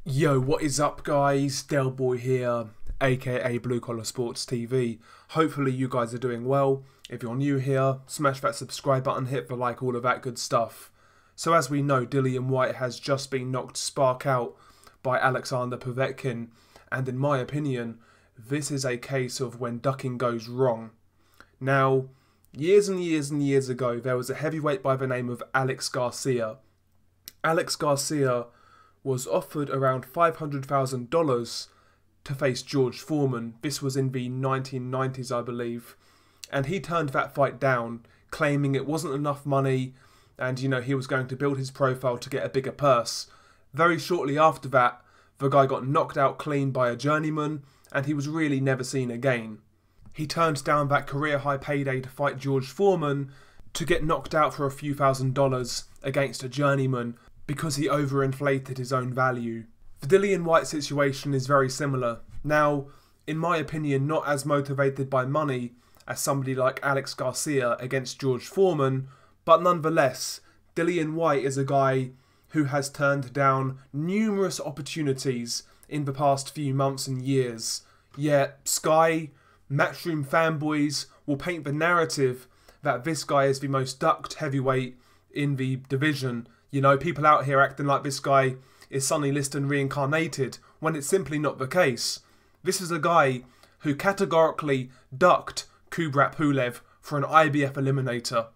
Yo, what is up guys? Del Boy here, aka Blue Collar Sports TV. Hopefully you guys are doing well. If you're new here, smash that subscribe button, hit the like, all of that good stuff. So as we know, Dillian Whyte has just been knocked spark out by Alexander Povetkin, and in my opinion, this is a case of when ducking goes wrong. Now, years and years ago, there was a heavyweight by the name of Alex Garcia. Alex Garcia was offered around $500,000 to face George Foreman. This was in the 1990s, I believe. And he turned that fight down, claiming it wasn't enough money and, he was going to build his profile to get a bigger purse. Very shortly after that, the guy got knocked out clean by a journeyman and he was really never seen again. He turned down that career-high payday to fight George Foreman to get knocked out for a few $1,000s against a journeyman because he overinflated his own value. The Dillian Whyte situation is very similar. Now, in my opinion, not as motivated by money as somebody like Alex Garcia against George Foreman, but nonetheless, Dillian Whyte is a guy who has turned down numerous opportunities in the past few months and years. Yet, Sky, Matchroom fanboys will paint the narrative that this guy is the most ducked heavyweight in the division. People out here acting like this guy is Sonny Liston reincarnated, when it's simply not the case. This is a guy who categorically ducked Kubrat Pulev for an IBF eliminator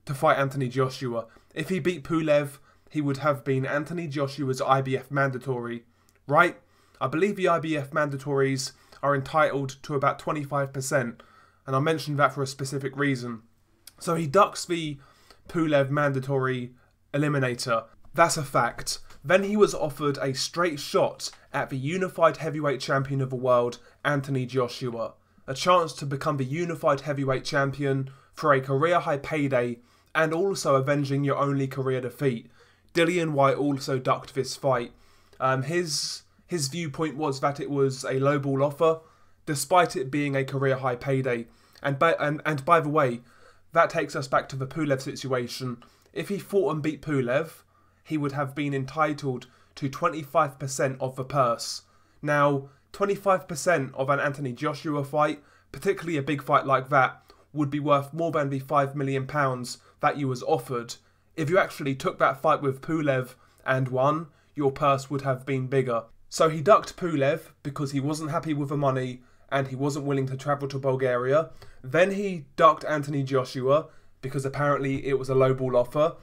to fight Anthony Joshua. If he beat Pulev, he would have been Anthony Joshua's IBF mandatory, right? I believe the IBF mandatories are entitled to about 25%, and I mentioned that for a specific reason. So he ducks the Pulev mandatory eliminator. That's a fact. Then he was offered a straight shot at the unified heavyweight champion of the world, Anthony Joshua. A chance to become the unified heavyweight champion for a career-high payday and also avenging your only career defeat. Dillian Whyte also ducked this fight. His viewpoint was that it was a lowball offer, despite it being a career-high payday. And by the way, that takes us back to the Pulev situation. If he fought and beat Pulev, he would have been entitled to 25% of the purse. Now, 25% of an Anthony Joshua fight, particularly a big fight like that, would be worth more than the £5 million that you was offered. If you actually took that fight with Pulev and won, your purse would have been bigger. So he ducked Pulev because he wasn't happy with the money and he wasn't willing to travel to Bulgaria. Then he ducked Anthony Joshua because apparently it was a lowball offer.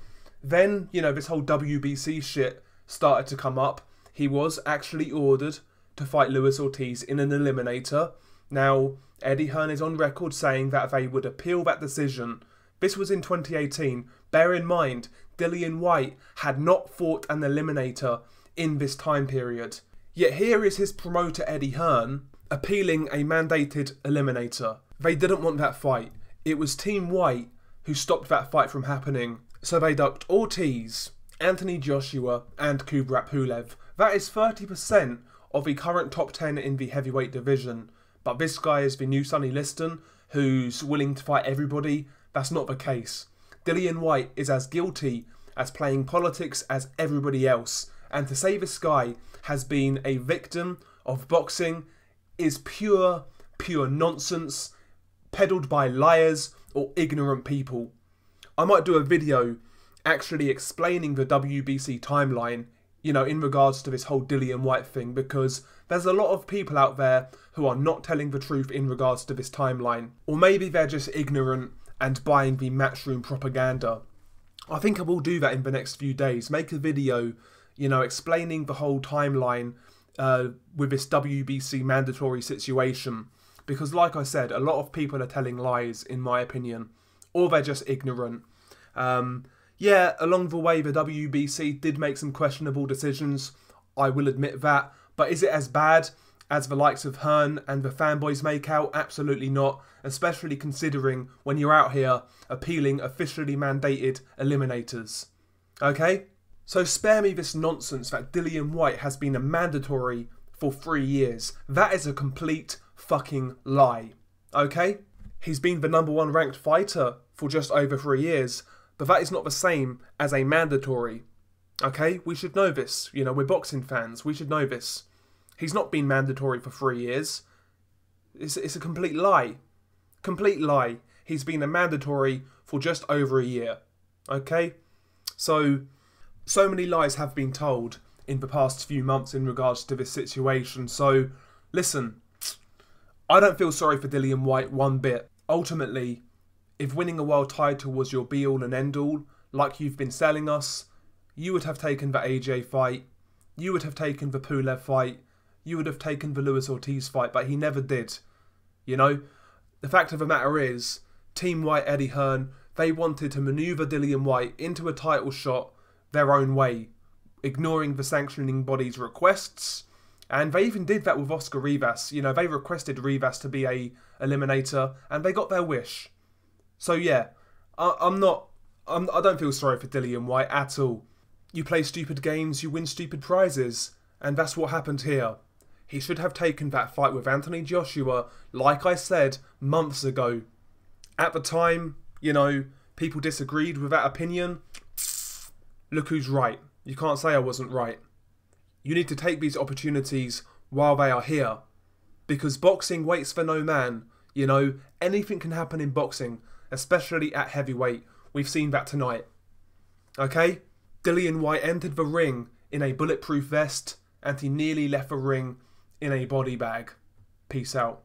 Then, this whole WBC shit started to come up. He was actually ordered to fight Louis Ortiz in an eliminator. Now, Eddie Hearn is on record saying that they would appeal that decision. This was in 2018. Bear in mind, Dillian Whyte had not fought an eliminator in this time period. Yet here is his promoter Eddie Hearn appealing a mandated eliminator. They didn't want that fight. It was Team Whyte who stopped that fight from happening. So they ducked Ortiz, Anthony Joshua and Kubrat Pulev. That is 30% of the current top 10 in the heavyweight division. But this guy is the new Sonny Liston who's willing to fight everybody. That's not the case. Dillian Whyte is as guilty as playing politics as everybody else. And to say this guy has been a victim of boxing is pure nonsense, peddled by liars or ignorant people. I might do a video actually explaining the WBC timeline, in regards to this whole Dillian Whyte thing, because there's a lot of people out there who are not telling the truth in regards to this timeline. Or maybe they're just ignorant and buying the Matchroom propaganda. I think I will do that in the next few days. Make a video, explaining the whole timeline with this WBC mandatory situation. Because like I said, a lot of people are telling lies, in my opinion. Or they're just ignorant. Yeah, along the way, the WBC did make some questionable decisions. I will admit that. But is it as bad as the likes of Hearn and the fanboys make out? Absolutely not. Especially considering when you're out here appealing officially mandated eliminators. Okay? So spare me this nonsense that Dillian Whyte has been a mandatory for 3 years. That is a complete fucking lie. Okay? He's been the #1 ranked fighter for just over 3 years, but that is not the same as a mandatory. Okay, we should know this. You know, we're boxing fans. We should know this. He's not been mandatory for 3 years. It's a complete lie. Complete lie. He's been a mandatory for just over a year. Okay? So many lies have been told in the past few months in regards to this situation. So, listen, I don't feel sorry for Dillian Whyte one bit. Ultimately, if winning a world title was your be-all and end-all, like you've been selling us, you would have taken the AJ fight, you would have taken the Pulev fight, you would have taken the Louis Ortiz fight, but he never did. You know, the fact of the matter is, Team White Eddie Hearn, they wanted to manoeuvre Dillian Whyte into a title shot their own way, ignoring the sanctioning body's requests, and they even did that with Oscar Rivas. You know, they requested Rivas to be a eliminator, and they got their wish. So yeah, I don't feel sorry for Dillian Whyte at all. You play stupid games, you win stupid prizes, and that's what happened here. He should have taken that fight with Anthony Joshua, like I said, months ago. At the time, you know, people disagreed with that opinion. Look who's right. You can't say I wasn't right. You need to take these opportunities while they are here. Because boxing waits for no man. You know, anything can happen in boxing, especially at heavyweight. We've seen that tonight. Okay? Dillian Whyte entered the ring in a bulletproof vest, and he nearly left the ring in a body bag. Peace out.